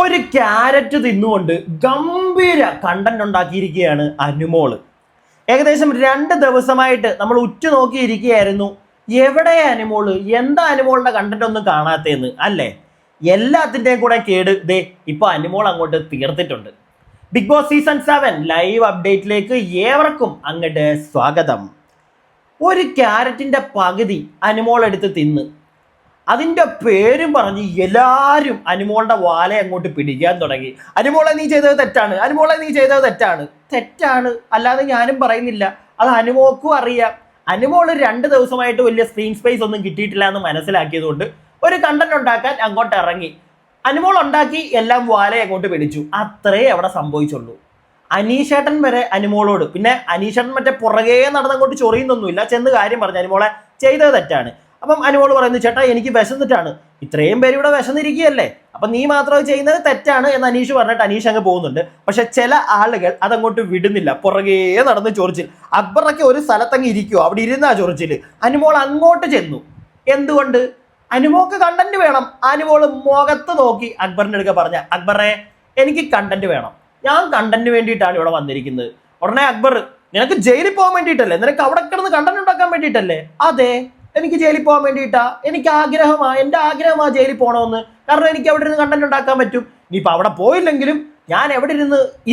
ഒരു ക്യാരറ്റ് തിന്നുകൊണ്ട് ഗംഭീര കണ്ടന്റ് ഉണ്ടാക്കിയിരിക്കുകയാണ് അനുമോള്. ഏകദേശം 2 ദിവസമായിട്ട് നമ്മൾ ഉറ്റുനോക്കിയിരിക്കുകയായിരുന്നു. എവിടെ അനുമോള്, എന്താ അനുമോളിന്റെ കണ്ടന്റ് ഒന്നും കാണാത്തേന്ന് അല്ലേ? എല്ലാത്തിൻ്റെയും കൂടെ കേട് ദേ ഇപ്പൊ അനുമോൾ അങ്ങോട്ട് തീർത്തിട്ടുണ്ട്. ബിഗ് ബോസ് സീസൺ 7 ലൈവ് അപ്ഡേറ്റിലേക്ക് ഏവർക്കും അങ്ങോട്ട് സ്വാഗതം. ഒരു ക്യാരറ്റിന്റെ പകുതി അനുമോൾ എടുത്ത് തിന്ന് അതിന്റെ പേരും പറഞ്ഞ് എല്ലാരും അനുമോളുടെ വാല അങ്ങോട്ട് പിടിക്കാൻ തുടങ്ങി. അനുമോളെ നീ ചെയ്തത് തെറ്റാണ്, അനുമോളെ നീ ചെയ്തത് തെറ്റാണ്. തെറ്റാണ് അല്ലാതെ ഞാനും പറയുന്നില്ല, അത് അനുമോൾക്കും അറിയാം. അനുമോള് 2 ദിവസമായിട്ട് വലിയ സ്ക്രീൻ സ്പേസ് ഒന്നും കിട്ടിയിട്ടില്ല എന്ന് മനസ്സിലാക്കിയതുകൊണ്ട് ഒരു കണ്ടന്റ് ഉണ്ടാക്കാൻ അങ്ങോട്ട് ഇറങ്ങി. അനുമോൾ ഉണ്ടാക്കി, എല്ലാം വാല അങ്ങോട്ട് പിടിച്ചു. അത്രേ അവിടെ സംഭവിച്ചുള്ളൂ. അനീഷേട്ടൻ വരെ അനുമോളോട്, പിന്നെ അനീഷേട്ടൻ മറ്റേ പുറകെ നടന്നങ്ങോട്ട് ചൊറിയുന്നൊന്നുമില്ല, ചെന്ന് കാര്യം പറഞ്ഞു അനുമോളെ ചെയ്തത് തെറ്റാണ്. അപ്പം അനുമോള് പറയുന്നു, ചേട്ടാ എനിക്ക് വിശന്നിട്ടാണ്, ഇത്രയും പേര് ഇവിടെ വിശന്നിരിക്കുകയല്ലേ, അപ്പം നീ മാത്രം ചെയ്യുന്നത് തെറ്റാണ് എന്ന് അനീഷ് പറഞ്ഞിട്ട് അനീഷ് അങ്ങ് പോകുന്നുണ്ട്. പക്ഷെ ചില ആളുകൾ അതങ്ങോട്ട് വിടുന്നില്ല, പുറകെ നടന്ന് ചൊറിച്ചിൽ. അക്ബറൊക്കെ ഒരു സ്ഥലത്തങ്ങ് ഇരിക്കുവോ, അവിടെ ഇരുന്നാ ചൊറിച്ചിൽ. അനുമോൾ അങ്ങോട്ട് ചെന്നു. എന്തുകൊണ്ട്? അനുമോൾക്ക് കണ്ടന്റ് വേണം. അനുമോള് മുഖത്ത് നോക്കി അക്ബറിന്റെ അടുക്ക പറഞ്ഞ, അക്ബറെ എനിക്ക് കണ്ടന്റ് വേണം, ഞാൻ കണ്ടന്റ് വേണ്ടിയിട്ടാണ് ഇവിടെ വന്നിരിക്കുന്നത്. ഉടനെ അക്ബർ, നിനക്ക് ജയിലിൽ പോകാൻ വേണ്ടിയിട്ടല്ലേ, നിനക്ക് അവിടെ കിടന്ന് കണ്ടന്റ് ഉണ്ടാക്കാൻ വേണ്ടിയിട്ടല്ലേ? അതെ, എനിക്ക് ജയിലിൽ പോകാൻ വേണ്ടിയിട്ടാ, എനിക്ക് എൻ്റെ ആഗ്രഹമാ ജയിലിൽ പോകണമെന്ന്. കാരണം എനിക്ക് അവിടെ ഇരുന്ന് കണ്ടന്റ് ഉണ്ടാക്കാൻ പറ്റും. ഇനിയിപ്പോൾ അവിടെ പോയില്ലെങ്കിലും ഞാൻ എവിടെ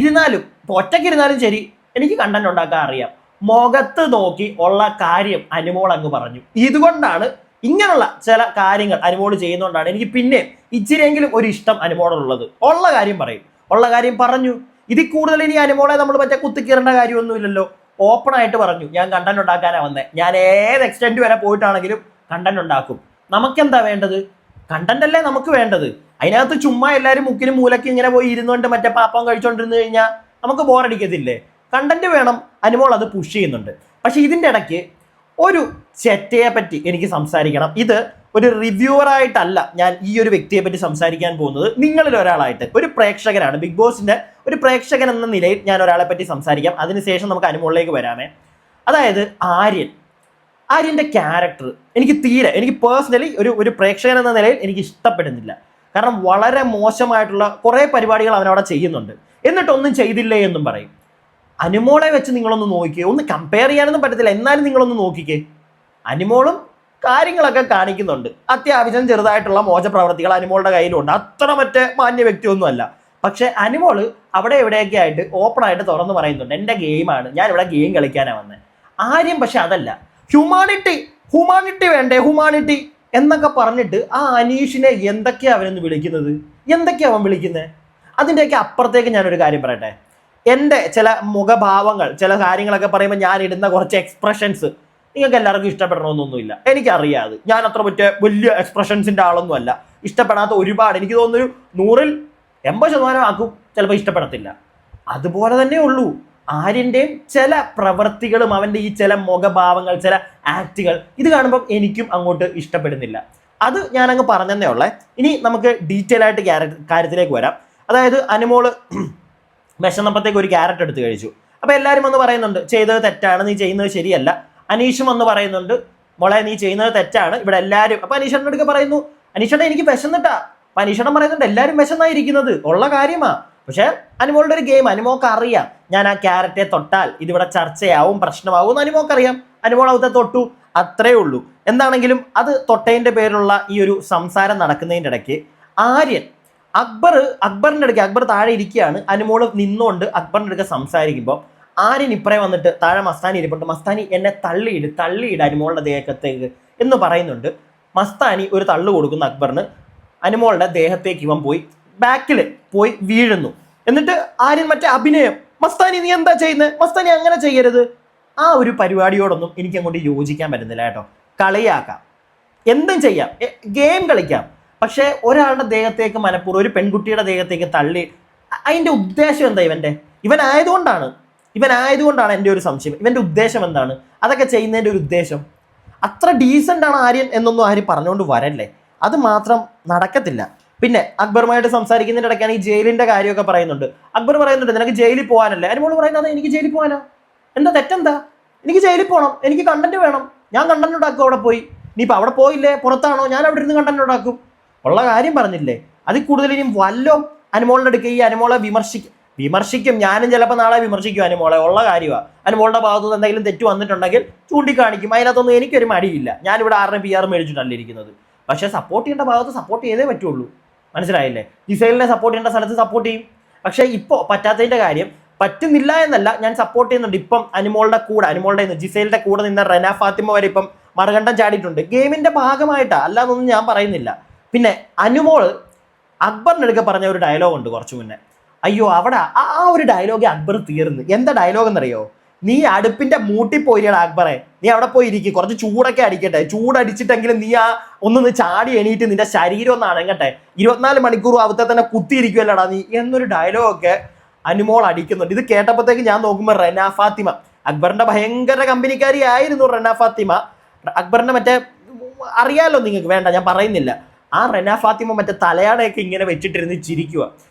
ഇരുന്നാലും ഇപ്പോൾ ഒറ്റയ്ക്ക് ഇരുന്നാലും ശരി, എനിക്ക് കണ്ടന്റ് ഉണ്ടാക്കാൻ അറിയാം. മുഖത്ത് നോക്കി ഉള്ള കാര്യം അനുമോൾ അങ്ങ് പറഞ്ഞു. ഇതുകൊണ്ടാണ്, ഇങ്ങനെയുള്ള ചില കാര്യങ്ങൾ അനുമോൾ ചെയ്യുന്നതുകൊണ്ടാണ് എനിക്ക് പിന്നെ ഇച്ചിരിയെങ്കിലും ഒരു ഇഷ്ടം അനുമോളുള്ളത്. ഉള്ള കാര്യം പറയും, ഉള്ള കാര്യം പറഞ്ഞു. ഇതിൽ കൂടുതൽ ഇനി അനുമോളെ നമ്മൾ മറ്റേ കുത്തിക്കീറേണ്ട കാര്യമൊന്നുമില്ലല്ലോ. ഓപ്പൺ ആയിട്ട് പറഞ്ഞു, ഞാൻ കണ്ടന്റ് ഉണ്ടാക്കാനാ വന്നേ, ഞാൻ ഏത് എക്സ്റ്റെൻറ്റ് വരെ പോയിട്ടാണെങ്കിലും കണ്ടന്റ് ഉണ്ടാക്കും. നമുക്കെന്താ വേണ്ടത്? കണ്ടന്റ് അല്ലേ നമുക്ക് വേണ്ടത്. അതിനകത്ത് ചുമ്മാ എല്ലാവരും മുക്കിനും മൂലക്കും ഇങ്ങനെ പോയി ഇരുന്നുകൊണ്ട് മറ്റേ പാപ്പം കഴിച്ചോണ്ടിരുന്നു കഴിഞ്ഞാൽ നമുക്ക് ബോറടിക്കത്തില്ലേ? കണ്ടന്റ് വേണം. അനുമോൾ അത് പുഷ് ചെയ്യുന്നുണ്ട്. പക്ഷെ ഇതിൻ്റെ ഇടയ്ക്ക് ഒരു ചെറ്റയെ പറ്റി എനിക്ക് സംസാരിക്കണം. ഇത് ഒരു റിവ്യൂവറായിട്ടല്ല ഞാൻ ഈ ഒരു വ്യക്തിയെ പറ്റി സംസാരിക്കാൻ പോകുന്നത്, നിങ്ങളിൽ ഒരാളായിട്ട്, ഒരു പ്രേക്ഷകനാണ്. ബിഗ് ബോസിന്റെ ഒരു പ്രേക്ഷകൻ എന്ന നിലയിൽ ഞാൻ ഒരാളെ പറ്റി സംസാരിക്കാം. അതിനുശേഷം നമുക്ക് അനുമോളിലേക്ക് വരാമേ. അതായത് ആര്യന്റെ ക്യാരക്ടർ എനിക്ക് പേഴ്സണലി ഒരു പ്രേക്ഷകൻ എന്ന നിലയിൽ എനിക്ക് ഇഷ്ടപ്പെടുന്നില്ല. കാരണം വളരെ മോശമായിട്ടുള്ള കുറേ പരിപാടികൾ അവനവിടെ ചെയ്യുന്നുണ്ട്. എന്നിട്ടൊന്നും ചെയ്തില്ലേ എന്നും പറയും. അനുമോളെ വെച്ച് നിങ്ങളൊന്ന് നോക്കിക്കേ, ഒന്ന് കമ്പയർ ചെയ്യാനൊന്നും പറ്റത്തില്ല, എന്നാലും നിങ്ങളൊന്ന് നോക്കിക്കേ. അനുമോളും കാര്യങ്ങളൊക്കെ കാണിക്കുന്നുണ്ട്. അത്യാവശ്യം ചെറുതായിട്ടുള്ള മോശ പ്രവർത്തികൾ അനുമോളുടെ കയ്യിലുണ്ട്. അത്ര മറ്റേ മാന്യ വ്യക്തിയൊന്നും അല്ല. പക്ഷെ അനുമോള് അവിടെ എവിടെയൊക്കെ ആയിട്ട് ഓപ്പൺ ആയിട്ട് തുറന്ന് പറയുന്നുണ്ട്, എൻ്റെ ഗെയിമാണ്, ഞാൻ ഇവിടെ ഗെയിം കളിക്കാനാണ് വന്നത്. ആര്യം പക്ഷെ അതല്ല. ഹ്യൂമാനിറ്റി വേണ്ടേ, ഹ്യൂമാനിറ്റി എന്നൊക്കെ പറഞ്ഞിട്ട് ആ അനീഷിനെ എന്തൊക്കെയാ അവനൊന്ന് വിളിക്കുന്നത്, എന്തൊക്കെയാ അവൻ വിളിക്കുന്നത്? അതിൻ്റെയൊക്കെ അപ്പുറത്തേക്ക് ഞാനൊരു കാര്യം പറയട്ടെ. എൻ്റെ ചില മുഖഭാവങ്ങൾ, ചില കാര്യങ്ങളൊക്കെ പറയുമ്പോൾ ഞാൻ ഇടുന്ന കുറച്ച് എക്സ്പ്രഷൻസ് നിങ്ങൾക്ക് എല്ലാവർക്കും ഇഷ്ടപ്പെടണമെന്നൊന്നുമില്ല, എനിക്കറിയാതെ. ഞാൻ അത്ര മറ്റേ വലിയ എക്സ്പ്രഷൻസിൻ്റെ ആളൊന്നും അല്ല. ഇഷ്ടപ്പെടാത്ത ഒരുപാട്, എനിക്ക് തോന്നുന്നൊരു 100-ൽ 80% ആക്കും ചിലപ്പോൾ ഇഷ്ടപ്പെടത്തില്ല. അതുപോലെ തന്നെ ഉള്ളൂ ആര്യൻ്റെയും ചില പ്രവൃത്തികളും, അവൻ്റെ ഈ ചില മുഖഭാവങ്ങൾ, ചില ആക്റ്റുകൾ, ഇത് കാണുമ്പം എനിക്കും അങ്ങോട്ട് ഇഷ്ടപ്പെടുന്നില്ല. അത് ഞാനങ്ങ് പറഞ്ഞതേ ഉള്ളേ. ഇനി നമുക്ക് ഡീറ്റെയിൽ ആയിട്ട് കാര്യത്തിലേക്ക് വരാം. അതായത് അനുമോള് വിശന്നപ്പത്തേക്ക് ഒരു ക്യാരറ്റ് എടുത്ത് കഴിച്ചു. അപ്പോൾ എല്ലാവരും വന്ന് പറയുന്നുണ്ട്, ചെയ്തത് തെറ്റാണ്, നീ ചെയ്യുന്നത് ശരിയല്ല. അനീഷും വന്ന് പറയുന്നുണ്ട്, മോളെ നീ ചെയ്യുന്നത് തെറ്റാണ്. ഇവിടെ എല്ലാവരും, അപ്പോൾ അനീഷേട്ടൻ്റെ അടുക്ക പറയുന്നു, അനീഷേട്ടൻ എനിക്ക് വിശന്നിട്ടാ. അപ്പം അനീഷേട്ടൻ പറയുന്നുണ്ട്, എല്ലാവരും വിശന്നായിരിക്കുന്നത്, ഉള്ള കാര്യമാ. പക്ഷെ അനുമോളുടെ ഒരു ഗെയിം, അനുമോൾക്ക് അറിയാം, ഞാൻ ആ ക്യാരറ്റെ തൊട്ടാൽ ഇതിവിടെ ചർച്ചയാവും, പ്രശ്നമാവും എന്ന് അനുമോൾക്കറിയാം. അനുമോൾ അവത്തെ തൊട്ടു, അത്രേ ഉള്ളൂ. എന്താണെങ്കിലും അത് തൊട്ടതിൻ്റെ പേരിലുള്ള ഈ ഒരു സംസാരം നടക്കുന്നതിൻ്റെ ഇടയ്ക്ക് അക്ബറിൻ്റെ അടുക്ക്, അക്ബർ താഴെ ഇരിക്കുകയാണ്, അനുമോള് നിന്നുകൊണ്ട് അക്ബറിൻ്റെ അടുക്ക സംസാരിക്കുമ്പോൾ ആര്യൻ ഇപ്പറേ വന്നിട്ട് താഴെ മസ്താനി ഇരിപ്പുണ്ട്, മസ്താനി എന്നെ തള്ളിയിട് അനുമോളുടെ ദേഹത്തേക്ക് എന്ന് പറയുന്നുണ്ട്. മസ്താനി ഒരു തള്ളു കൊടുക്കുന്ന അക്ബറിന്. അനുമോളുടെ ദേഹത്തേക്ക് ഇവൻ പോയി ബാക്കിൽ പോയി വീഴുന്നു. എന്നിട്ട് ആര്യൻ മറ്റേ അഭിനയം, മസ്താനി നീ എന്താ ചെയ്യുന്നത്, മസ്താനി അങ്ങനെ ചെയ്യരുത്. ആ ഒരു പരിപാടിയോടൊന്നും എനിക്ക് അങ്ങോട്ട് യോജിക്കാൻ പറ്റുന്നില്ല കേട്ടോ. കളിയാക്കാം, എന്തും ചെയ്യാം, ഗെയിം കളിക്കാം. പക്ഷേ ഒരാളുടെ ദേഹത്തേക്ക് മനഃപൂർവ്വം, ഒരു പെൺകുട്ടിയുടെ ദേഹത്തേക്ക് തള്ളി, അതിൻ്റെ ഉദ്ദേശം എന്താ? ഇവനായതുകൊണ്ടാണ് എൻ്റെ ഒരു സംശയം. ഇവൻ്റെ ഉദ്ദേശം എന്താണ്? അതൊക്കെ ചെയ്യുന്നതിൻ്റെ ഒരു ഉദ്ദേശം അത്ര ഡീസൻ്റ് ആണ് ആര്യൻ എന്നൊന്നും ആരും പറഞ്ഞുകൊണ്ട് വരല്ലേ. അത് മാത്രം നടക്കത്തില്ല. പിന്നെ അക്ബറുമായിട്ട് സംസാരിക്കുന്നതിൻ്റെ ഇടയ്ക്കാണ് ഈ ജയിലിൻ്റെ കാര്യമൊക്കെ പറയുന്നുണ്ട്. അക്ബർ പറയുന്നുണ്ട്, നിനക്ക് ജയിലിൽ പോകാനല്ലേ? അനുമോൾ പറയുന്നത്, എനിക്ക് ജയിലിൽ പോകാനാ, എന്താ തെറ്റെന്താ? എനിക്ക് ജയിലിൽ പോകണം, എനിക്ക് കണ്ടന്റ് വേണം, ഞാൻ കണ്ടന്റ് ഉണ്ടാക്കും അവിടെ പോയി. ഇനിയിപ്പോൾ അവിടെ പോയില്ലേ, പുറത്താണോ, ഞാൻ അവിടെ ഇരുന്ന് കണ്ടന്റ് ഉണ്ടാക്കും. ഉള്ള കാര്യം പറഞ്ഞില്ലേ. അതിൽ കൂടുതൽ ഇനിയും വല്ലോ അനുമോളിന്റെ അടുക്ക് ഈ അനുമോളെ വിമർശിക്കും. ഞാനും ചിലപ്പോൾ നാളെ വിമർശിക്കും അനുമോളെ, ഉള്ള കാര്യമാണ്. അനുമോളുടെ ഭാഗത്തുനിന്ന് എന്തെങ്കിലും തെറ്റ് വന്നിട്ടുണ്ടെങ്കിൽ ചൂണ്ടിക്കാണിക്കും. അതിനകത്തൊന്നും എനിക്കൊരു മടിയില്ല. ഞാനിവിടെ ആറിനെ PR മേടിച്ചിട്ടല്ല ഇരിക്കുന്നത്. പക്ഷേ സപ്പോർട്ട് ചെയ്യേണ്ട ഭാഗത്ത് സപ്പോർട്ട് ചെയ്തേ പറ്റുള്ളൂ. മനസ്സിലായില്ലേ? ജിസൈലിനെ സപ്പോർട്ട് ചെയ്യേണ്ട സ്ഥലത്ത് സപ്പോർട്ട് ചെയ്യും. പക്ഷേ ഇപ്പോൾ പറ്റാത്തതിന്റെ കാര്യം, പറ്റുന്നില്ല എന്നല്ല, ഞാൻ സപ്പോർട്ട് ചെയ്യുന്നുണ്ട്. ഇപ്പം അനുമോളുടെ ജിസൈലിന്റെ കൂടെ നിന്ന റെന ഫാത്തിമ വരെ ഇപ്പം മറുകണ്ഠം ചാടിയിട്ടുണ്ട്. ഗെയിമിന്റെ ഭാഗമായിട്ടാ, അല്ലാന്നൊന്നും ഞാൻ പറയുന്നില്ല. പിന്നെ അനുമോള് അക്ബറിനെടുക്കെ പറഞ്ഞ ഒരു ഡയലോഗ് ഉണ്ട് കുറച്ചു മുന്നേ. അയ്യോ, അവിടെ ആ ഒരു ഡയലോഗ് അക്ബർ തീർന്ന്. എന്താ ഡയലോഗ് എന്നറിയോ? നീ അടുപ്പിന്റെ മൂട്ടി പോയില്ല അക്ബറെ, നീ അവിടെ പോയി ഇരിക്കും, കുറച്ച് ചൂടൊക്കെ അടിക്കട്ടെ. ചൂടടിച്ചിട്ടെങ്കിലും നീ ഒന്ന് ചാടി എണീറ്റ് നിന്റെ ശരീരം ഒന്ന് അണങ്ങട്ടെ. 24 മണിക്കൂർ അവത്തെ തന്നെ കുത്തിയിരിക്കുമല്ലടാ നീ എന്നൊരു ഡയലോഗൊക്കെ അനുമോൾ അടിക്കുന്നുണ്ട്. ഇത് കേട്ടപ്പോഴത്തേക്ക് ഞാൻ നോക്കുമ്പോൾ റെന ഫാത്തിമ, അക്ബറിന്റെ ഭയങ്കര കമ്പനിക്കാരി ആയിരുന്നു റെന ഫാത്തിമ. അക്ബറിന്റെ മറ്റേ അറിയാലോ നിങ്ങൾക്ക്, വേണ്ട ഞാൻ പറയുന്നില്ല. ആ റെന ഫാത്തിമ മറ്റേ തലയാടയൊക്കെ ഇങ്ങനെ വെച്ചിട്ടിരുന്ന് ചിരിക്കുക.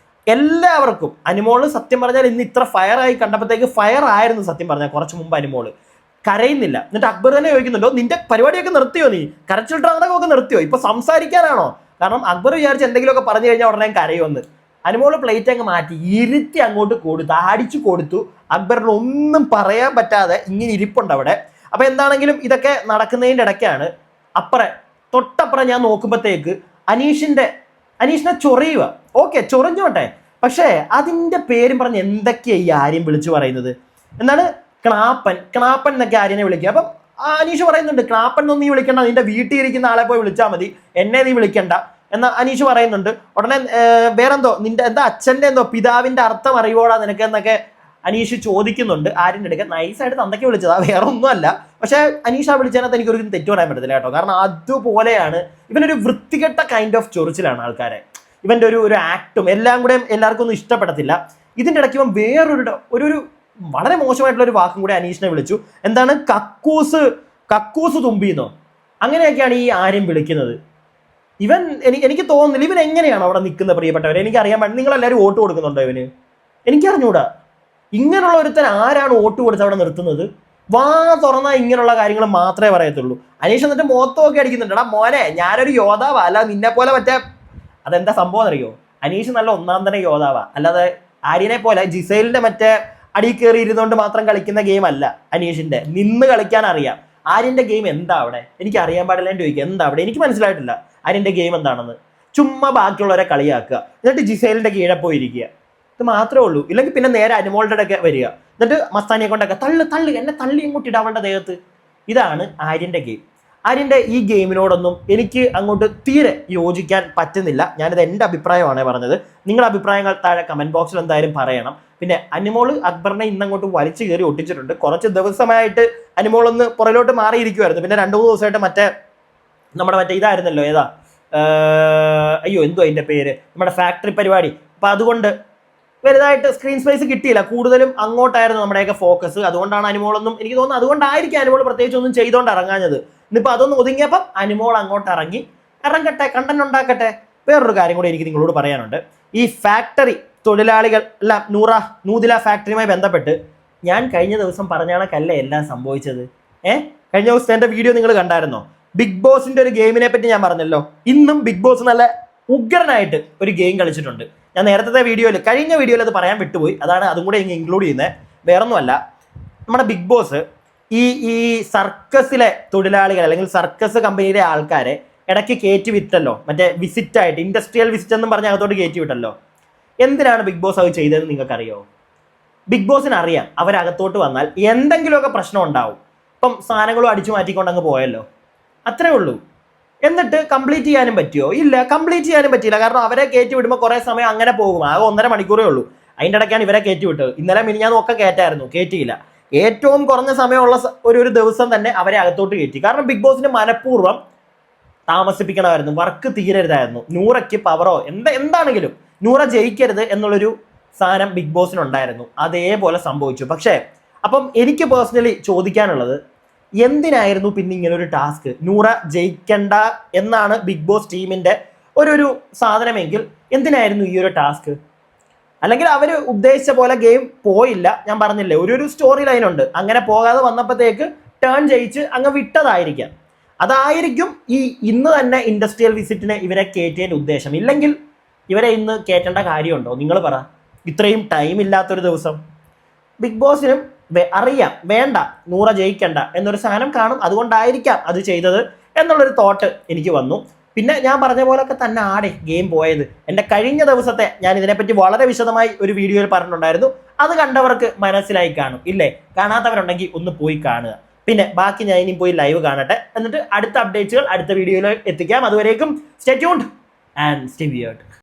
എല്ലാവർക്കും അനുമോള് സത്യം പറഞ്ഞാൽ ഇന്ന് ഇത്ര ഫയറായി കണ്ടപ്പോഴത്തേക്ക് ഫയർ ആയിരുന്നു സത്യം പറഞ്ഞാൽ. കുറച്ച് മുമ്പ് അനുമോള് കരയുന്നില്ല. എന്നിട്ട് അക്ബർ തന്നെ ചോദിക്കുന്നുണ്ടോ, നിന്റെ പരിപാടിയൊക്കെ നിർത്തിയോ, നീ കരച്ചിൽ ഡ്രാമൊക്കെ നിർത്തിയോ, ഇപ്പൊ സംസാരിക്കാനാണോ? കാരണം അക്ബർ വിചാരിച്ച് എന്തെങ്കിലുമൊക്കെ പറഞ്ഞു കഴിഞ്ഞാൽ ഉടനെ കരയുമെന്ന്. അനുമോള് പ്ലേറ്റ് അങ്ങ് മാറ്റി ഇരുത്തി അങ്ങോട്ട് കൊടുത്തു, അടിച്ചു കൊടുത്തു. അക്ബറിന് ഒന്നും പറയാൻ പറ്റാതെ ഇങ്ങനെ ഇരിപ്പുണ്ട് അവിടെ. അപ്പൊ എന്താണെങ്കിലും ഇതൊക്കെ നടക്കുന്നതിൻ്റെ ഇടയ്ക്കാണ് തൊട്ടപ്പുറം ഞാൻ നോക്കുമ്പോഴത്തേക്ക് അനീഷിനെ ചൊറിയുക. ഓക്കെ, ചൊറിഞ്ഞോട്ടെ, പക്ഷേ അതിന്റെ പേരും പറഞ്ഞ് എന്തൊക്കെയാ ഈ ആര്യം വിളിച്ചു പറയുന്നത്? എന്താണ് ക്ലാപ്പൻ എന്നൊക്കെ ആര്യനെ വിളിക്കുക. അപ്പം അനീഷ് പറയുന്നുണ്ട്, ക്ലാപ്പൻ ഒന്നും നീ വിളിക്കണ്ട, നിന്റെ വീട്ടിൽ ഇരിക്കുന്ന ആളെ പോയി വിളിച്ചാൽ മതി, എന്നെ നീ വിളിക്കണ്ട എന്ന് അനീഷ് പറയുന്നുണ്ട്. ഉടനെ വേറെന്തോ നിന്റെ അച്ഛന്റെ പിതാവിന്റെ അർത്ഥം അറിയോടാ നിനക്ക് എന്നൊക്കെ അനീഷ് ചോദിക്കുന്നുണ്ട്. ആര്യൻ്റെ അടുക്ക നൈസായിട്ട് തന്തയ്ക്ക് വിളിച്ചതാ, വേറെ ഒന്നുമല്ല. പക്ഷെ അനീഷ് വിളിച്ചതിനകത്ത് എനിക്കൊരു തെറ്റു പറയാൻ പറ്റത്തില്ല കേട്ടോ. കാരണം അതുപോലെയാണ് ഇവനൊരു വൃത്തികെട്ട കൈൻഡ് ഓഫ് ചൊറിച്ചിലാണ് ആൾക്കാരെ. ഇവന്റെ ഒരു ആക്ടും എല്ലാം കൂടെ എല്ലാവർക്കും ഒന്നും ഇഷ്ടപ്പെടത്തില്ല. ഇതിന്റെ ഇടയ്ക്ക് ഇവൻ വേറൊരു വളരെ മോശമായിട്ടുള്ള ഒരു വാക്കും കൂടെ അനീഷിനെ വിളിച്ചു. എന്താണ്, കക്കൂസ് തുമ്പിന്നോ അങ്ങനെയൊക്കെയാണ് ഈ ആര്യം വിളിക്കുന്നത്. ഇവൻ എനിക്ക് തോന്നുന്നില്ല ഇവൻ എങ്ങനെയാണ് അവിടെ നിൽക്കുന്നത്. പ്രിയപ്പെട്ടവരെ, എനിക്കറിയാൻ പാടില്ല. നിങ്ങളെല്ലാവരും വോട്ട് കൊടുക്കുന്നുണ്ടോ ഇവന്? എനിക്കറിഞ്ഞൂടാ. ഇങ്ങനെയുള്ള ഒരുത്തൻ ആരാണ് വോട്ട് കൊടുത്ത് അവിടെ നിർത്തുന്നത്? വാ തുറന്നാൽ ഇങ്ങനെയുള്ള കാര്യങ്ങൾ മാത്രമേ പറയത്തുള്ളൂ. അനീഷ് എന്നിട്ട് മൊത്തമൊക്കെ അടിക്കുന്നുണ്ട്. എടാ മോനെ, ഞാനൊരു യോദ്ധാവാ, അല്ല നിന്നെ പോലെ മറ്റേ അതെന്താ സംഭവം അറിയോ? അനീഷ് നല്ല ഒന്നാം തന്നെ യോദ്ധാവാ, അല്ലാതെ ആര്യനെ പോലെ ജിസൈലിന്റെ മറ്റേ അടി കയറി ഇരുന്നുകൊണ്ട് മാത്രം കളിക്കുന്ന ഗെയിം അല്ല അനീഷിന്റെ. നിന്ന് കളിക്കാൻ അറിയാം. ആര്യന്റെ ഗെയിം എന്താ അവിടെ? എനിക്ക് അറിയാൻ പാടില്ല. ചോദിക്കുക എന്താ അവിടെ? എനിക്ക് മനസ്സിലായിട്ടില്ല ആര്യന്റെ ഗെയിം എന്താണെന്ന്. ചുമ്മാ ബാക്കിയുള്ളവരെ കളിയാക്കുക, എന്നിട്ട് ജിസൈലിന്റെ കീഴെ പോയിരിക്കുക. ഇത് മാത്രമേ ഉള്ളൂ. ഇല്ലെങ്കിൽ പിന്നെ നേരെ അനുമോളുടെ ഒക്കെ വരിക, എന്നിട്ട് മസ്താനിയെ കൊണ്ടൊക്കെ തള്ളു എന്നെ തള്ളി ഇങ്ങോട്ട് ഇടാ അവളുടെ ദേഹത്ത്. ഇതാണ് ആര്യന്റെ ഗെയിം. ആര്യന്റെ ഈ ഗെയിമിനോടൊന്നും എനിക്ക് അങ്ങോട്ട് തീരെ യോജിക്കാൻ പറ്റുന്നില്ല. ഞാനിത് എൻ്റെ അഭിപ്രായമാണ് പറഞ്ഞത്. നിങ്ങളുടെ അഭിപ്രായങ്ങൾ താഴെ കമന്റ് ബോക്സിൽ എന്തായാലും പറയണം. പിന്നെ അനുമോള് അക്ബറിനെ ഇന്നങ്ങോട്ട് വലിച്ചു കയറി ഒട്ടിച്ചിട്ടുണ്ട്. കുറച്ച് ദിവസമായിട്ട് അനുമോളൊന്ന് പുറകിലോട്ട് മാറിയിരിക്കുമായിരുന്നു. പിന്നെ 2-3 ദിവസമായിട്ട് നമ്മുടെ ഇതായിരുന്നല്ലോ, ഏതാ അയ്യോ എന്തോ അതിന്റെ പേര്, നമ്മുടെ ഫാക്ടറി പരിപാടി. അപ്പൊ അതുകൊണ്ട് വലുതായിട്ട് സ്ക്രീൻ സ്പേസ് കിട്ടിയില്ല. കൂടുതലും അങ്ങോട്ടായിരുന്നു നമ്മുടെയൊക്കെ ഫോക്കസ്. അതുകൊണ്ടാണ് അനുമോളൊന്നും, എനിക്ക് തോന്നുന്നു അതുകൊണ്ടായിരിക്കും അനുമോൾ പ്രത്യേകിച്ച് ഒന്നും ചെയ്തുകൊണ്ട് ഇറങ്ങാഞ്ഞത്. ഇന്നിപ്പോൾ അതൊന്നും ഒതുങ്ങിയപ്പം അനുമോൾ അങ്ങോട്ട് ഇറങ്ങട്ടെ, കണ്ടന്റ് ഉണ്ടാക്കട്ടെ. വേറൊരു കാര്യം കൂടി എനിക്ക് നിങ്ങളോട് പറയാനുണ്ട്. ഈ ഫാക്ടറി തൊഴിലാളികൾ എല്ലാം നൂദില ഫാക്ടറിയുമായി ബന്ധപ്പെട്ട് ഞാൻ കഴിഞ്ഞ ദിവസം പറഞ്ഞ കണക്കല്ല എല്ലാം സംഭവിച്ചത്. കഴിഞ്ഞ ദിവസത്തെ എൻ്റെ വീഡിയോ നിങ്ങൾ കണ്ടായിരുന്നോ? ബിഗ് ബോസിന്റെ ഒരു ഗെയിമിനെ പറ്റി ഞാൻ പറഞ്ഞല്ലോ. ഇന്നും ബിഗ് ബോസ് നല്ല ഉഗ്രനായിട്ട് ഒരു ഗെയിം കളിച്ചിട്ടുണ്ട്. ഞാൻ നേരത്തെ കഴിഞ്ഞ വീഡിയോയിൽ അത് പറയാൻ വിട്ടുപോയി. അതും കൂടെ ഇങ്ങ് ഇൻക്ലൂഡ് ചെയ്യുന്നത്. വേറൊന്നുമല്ല, നമ്മുടെ ബിഗ് ബോസ് ഈ സർക്കസിലെ തൊഴിലാളികൾ അല്ലെങ്കിൽ സർക്കസ് കമ്പനിയിലെ ആൾക്കാരെ ഇടയ്ക്ക് കയറ്റി വിട്ടല്ലോ. മറ്റേ വിസിറ്റായിട്ട്, ഇൻഡസ്ട്രിയൽ വിസിറ്റ് എന്നും പറഞ്ഞ് അകത്തോട്ട് കയറ്റി വിട്ടല്ലോ. എന്തിനാണ് ബിഗ് ബോസ് അത് ചെയ്തതെന്ന് നിങ്ങൾക്കറിയോ? ബിഗ് ബോസിന് അറിയാം അവരകത്തോട്ട് വന്നാൽ എന്തെങ്കിലുമൊക്കെ പ്രശ്നം ഉണ്ടാവും. ഇപ്പം സാധനങ്ങളും അടിച്ചു മാറ്റിക്കൊണ്ട് അങ്ങ് പോയല്ലോ, അത്രേ ഉള്ളൂ. എന്നിട്ട് കംപ്ലീറ്റ് ചെയ്യാനും പറ്റുമോ? ഇല്ല, കംപ്ലീറ്റ് ചെയ്യാനും പറ്റിയില്ല. കാരണം അവരെ കയറ്റി വിടുമ്പോൾ കുറേ സമയം അങ്ങനെ പോകും. ആകെ 1.5 മണിക്കൂറേ ഉള്ളൂ. അതിൻ്റെ ഇടയ്ക്കാണ് ഇവരെ കയറ്റി വിട്ടത്. ഇന്നലെ മിനിഞ്ഞാന്നും ഒക്കെ കയറ്റിയില്ല. ഏറ്റവും കുറഞ്ഞ സമയമുള്ള ഒരു ദിവസം തന്നെ അവരെ അകത്തോട്ട് കയറ്റി. കാരണം ബിഗ് ബോസിന് മനഃപൂർവ്വം താമസിപ്പിക്കണമായിരുന്നു, വർക്ക് തീരരുതായിരുന്നു. നൂറയ്ക്ക് പവറോ എന്താണെങ്കിലും നൂറ ജയിക്കരുത് എന്നുള്ളൊരു സാധനം ബിഗ് ബോസിനുണ്ടായിരുന്നു. അതേപോലെ സംഭവിച്ചു. പക്ഷേ അപ്പം എനിക്ക് പേഴ്സണലി ചോദിക്കാനുള്ളത്, എന്തിനായിരുന്നു പിന്നെ ഇങ്ങനെ ഒരു ടാസ്ക്? നൂറ ജയിക്കണ്ട എന്നാണ് ബിഗ് ബോസ് ടീമിന്റെ ഒരു സാധനമെങ്കിൽ എന്തിനായിരുന്നു ഈ ഒരു ടാസ്ക്? അല്ലെങ്കിൽ അവർ ഉദ്ദേശിച്ച പോലെ ഗെയിം പോയില്ല. ഞാൻ പറഞ്ഞില്ലേ, ഒരു സ്റ്റോറി ലൈനുണ്ട്. അങ്ങനെ പോകാതെ വന്നപ്പോഴത്തേക്ക് ടേൺ ജയിച്ച് അങ്ങ് വിട്ടതായിരിക്കാം. അതായിരിക്കും ഇന്ന് തന്നെ ഇൻഡസ്ട്രിയൽ വിസിറ്റിന് ഇവരെ കയറ്റിയതിൻ്റെ ഉദ്ദേശം. ഇല്ലെങ്കിൽ ഇവരെ ഇന്ന് കയറ്റേണ്ട കാര്യമുണ്ടോ? നിങ്ങൾ പറ. ഇത്രയും ടൈം ഇല്ലാത്തൊരു ദിവസം. ബിഗ് ബോസിനും അറിയാം വേണ്ട, നൂറ ജയിക്കണ്ട എന്നൊരു സാധനം കാണും, അതുകൊണ്ടായിരിക്കാം അത് ചെയ്തത് എന്നുള്ളൊരു തോട്ട് എനിക്ക് വന്നു. പിന്നെ ഞാൻ പറഞ്ഞ പോലൊക്കെ തന്നെ ഗെയിം പോയത്. എൻ്റെ കഴിഞ്ഞ ദിവസത്തെ ഞാൻ ഇതിനെപ്പറ്റി വളരെ വിശദമായി ഒരു വീഡിയോയിൽ പറഞ്ഞിട്ടുണ്ടായിരുന്നു. അത് കണ്ടവർക്ക് മനസ്സിലായി കാണും. ഇല്ലേ? കാണാത്തവരുണ്ടെങ്കിൽ ഒന്ന് പോയി കാണുക. പിന്നെ ബാക്കി ഞാൻ ഇനി പോയി ലൈവ് കാണട്ടെ, എന്നിട്ട് അടുത്ത അപ്ഡേറ്റ്സുകൾ അടുത്ത വീഡിയോയിൽ എത്തിക്കാം. അതുവരേക്കും stay tuned and stay weird.